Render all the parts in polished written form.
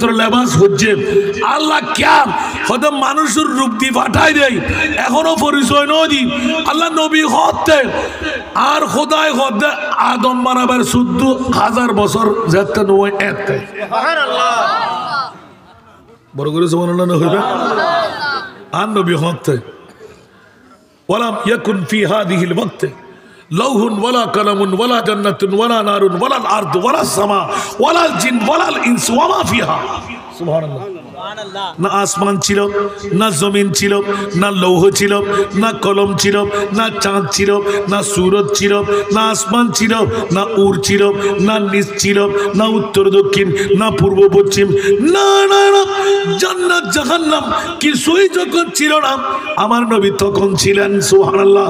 পবিত্র লেবাস হচ্ছে আল্লাহ কেন হয়তো মানুষের রূপ দিয়ে পাঠাই দেয় এখনো পরিচয় নদী আল্লাহ নবী হতে আর খোদায় হতে আদম বানাবার 14,000 বছর যেতে নয় এতে বড় করে সুবহানাল্লাহ না হইবে আর নবী হতে ওয়ালাম ইয়াকুন ফি হাদিহিল ওয়াক্ত লৌহুন ওয়ালা কালামুন ওয়ালা জান্নাতুন ওয়ালা নারুন ওয়ালাল আরদু ওয়ালাস সামা ওয়ালাল জিন ওয়ালাল ইনস ওয়া মা ফিহা সুবহানাল্লাহ না আসমান ছিল না জমিন ছিল না লৌহ ছিল না কলম ছিল না চাঁদ ছিল না সূরজ ছিল না আসমান ছিল না উর ছিল না নিচ ছিল না উত্তর দক্ষিণ না পূর্ব পশ্চিম না না না জান্নাত জাহান্নাম কিছুই যখন ছিল না আমার নবী তখন ছিলেন সুবহানাল্লাহ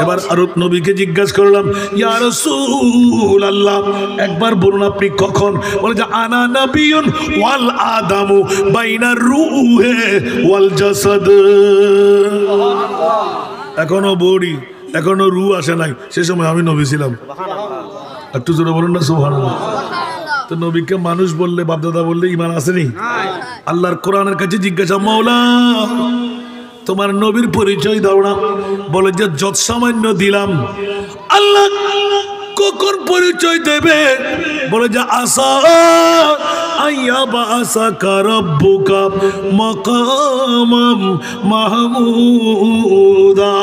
এবার আর নবীকে জিজ্ঞাসা করলাম ইয়া রাসূলুল্লাহ একবার বলুন আপনি কখন বলে যে আনা নবিয়ুন ওয়াল আদামু বাইনার রূহে ওয়াল জাসাদ এখনো বডি এখনো রূহ আসে নাই সে সময় আমি নবী ছিলাম একটু জোরে বলুন না সুবহানাল্লাহ তো নবীকে মানুষ বললে বাপদাদা বললে ঈমান আসেনি আল্লাহর কোরআনের কাছে জিজ্ঞাসা মাওলা তোমার নবীর পরিচয় দাও না বলে যে যত সামান্য দিলাম আল্লাহ কখন পরিচয় দেবে বলে যে আসা আইয়া বাসাকা রাব্বুকা মাকামাম মাহমুদা